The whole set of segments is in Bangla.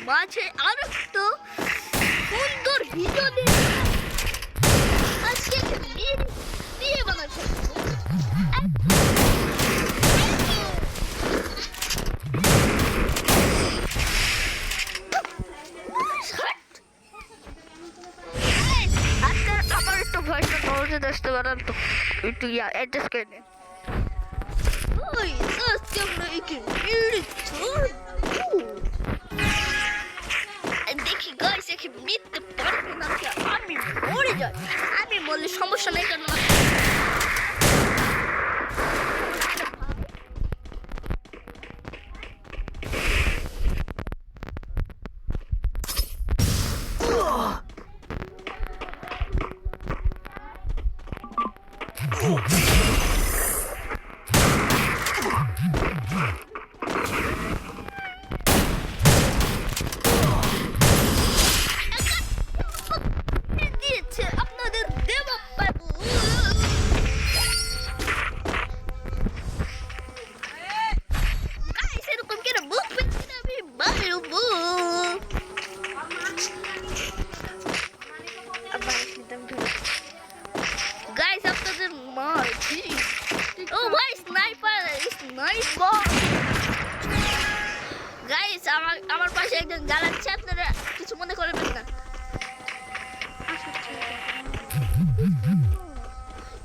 মাঝে আরেকটু সুন্দর ভিডিও দিয়ে আজকে দিয়ে বানাচ্ছি। আবার একটু ভয়েসটা সহজে দেখতে পারেন তো একটু অ্যাডজাস্ট করে নেন। ওই আজকে আমরা দেখি গাইস একে মিথ্যে পারবে না, আমি মরে যাই। আমি বললে সমস্যা নেই কেন না। Guys, after the march. Oh, why sniper? Sniper. Guys, আমার পাশে একজন জ্বালাচ্ছে, আপনারা কিছু মনে করবেন না।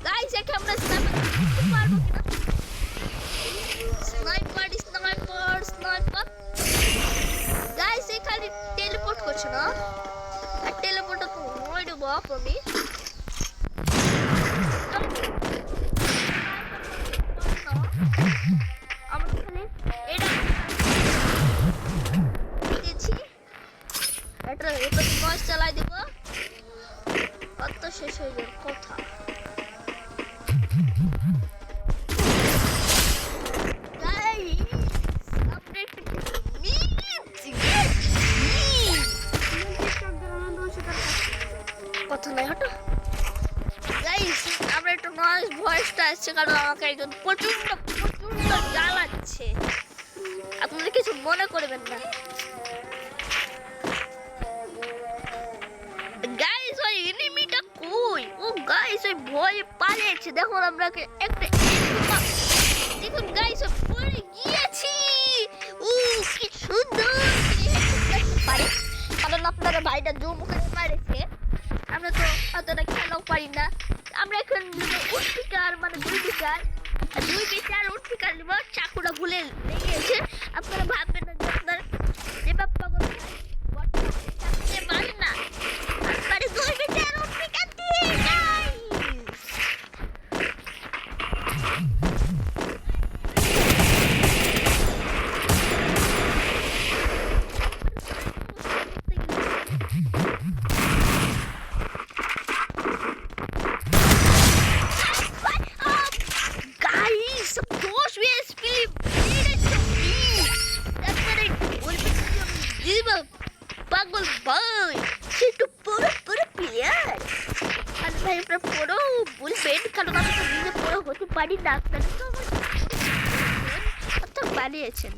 Guys, একে আমরা স্নাইপার পারবো কিনা? স্নাইপার। Guys, এখানে টেলিপোর্ট করছে না? আর টেলিপোর্টটা তো মই দেবো আপনি। চালাই দিব, কত শেষ হয়ে যাবে কথা। কথা নাই হটো গাইস, আমরা একটু নয়েজ ভয়েসটা আসছে কারণ আমাকে একজন প্রচন্ড জ্বালাচ্ছে, আপনারা কিছু মনে করবেন না। গাইস ওই এনিমিটা কই? ও গাইস ওই ভয়ে পালিয়েছে, দেখুন আমরাকে একটা দেখুন গাইস ও পড়ে গিয়েছি। ও কি সুন্দর পারে, কারণ আপনারা ভাইটা জুম করে মারেছে, আমরা তো অতটা খেলাও পারি না। আমরা এখন উঠপিকার মানে দুই বিচার উঠপিকার নিব, চাকুটা ভুলে লেগেছে। আপনারা ভাববেন না যে আপনার যে বাপ্পা করে পারেন না, আপনারা দুই বিচার উঠপিকার দিয়ে পাগল ভাই, সে তো পুরো প্লেয়ার। আর ভাই আপনার পুরো বলবেন কারণ আমি তো নিজে পুরো হতে পারি না, আপনারা তো আমার বানিয়েছেন।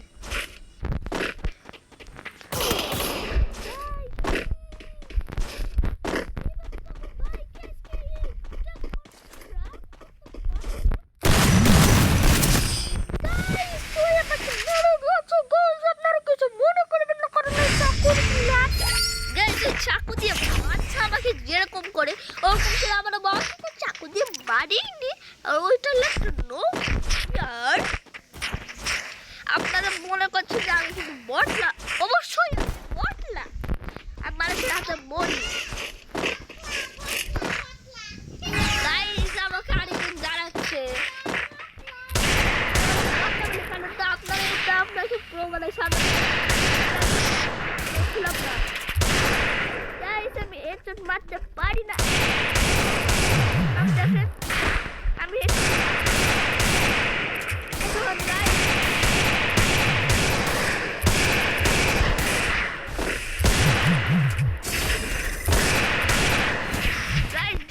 চাকু দিয়ে মারছে আমাকে যেরকম করে, ওরকম করে আমার বাবাকে চাকু দিয়ে মারিনি, আর ওইটা লাগতো নো ইয়ার। আপনারা মনে করছেন যে আমি কিন্তু বটলা, অবশ্যই বটলা, আর মানুষের হাতে মরি। গাইস আমাকে আরেকজন দাঁড়াচ্ছে, আপনাকে প্রমাণের সামনে আমি একজন মারতে পারি না। আমি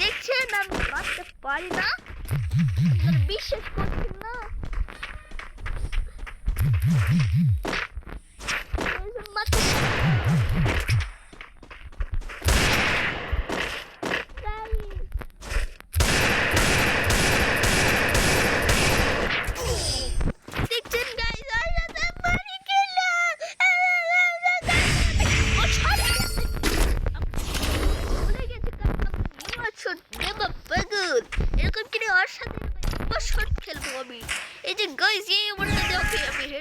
দেখছেন আমি মারতে পারি না, বিশ্বাস করছেন না। মারতে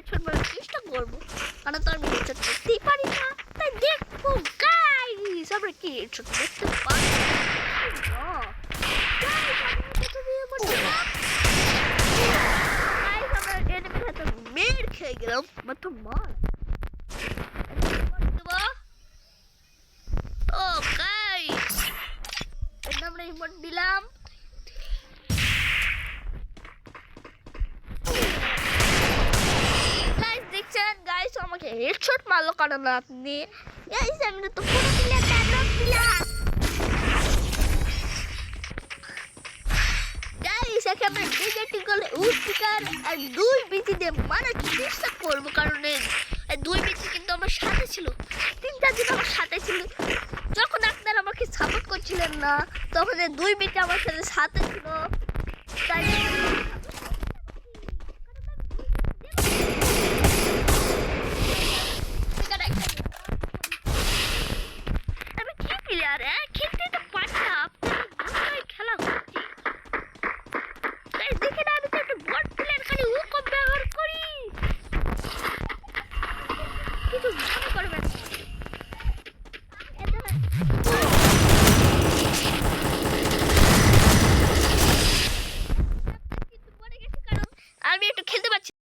হেডশট মারার চেষ্টা করবো, কারণ তো আমি হেডশট করতেই পারি না। তাই দেখবো গাইস আমরা কি হেডশট করতে পারি না। মেয়ের খেয়ে গেলাম মাত্র মার। ও গাইস এটা আমরা ইমোট দিলাম। গাইস দেখছেন গাইস আমাকে হেডশট মারলো কারণ আপনি গাইস আমি তো পুরো দিলে ডায়লগ দিলাম। গাইস একে আমরা নেগেটিভ গলে উস্তিকার আর দুই বিচি দিয়ে মারার চেষ্টা করবো, কারণ এই দুই বিচি কিন্তু আমার সাথে ছিল, 3-4 দিন আমার সাথে ছিল। যখন আপনারা আমাকে সাপোর্ট করছিলেন না তখন এই দুই বিচি আমার সাথে ছিল, তাই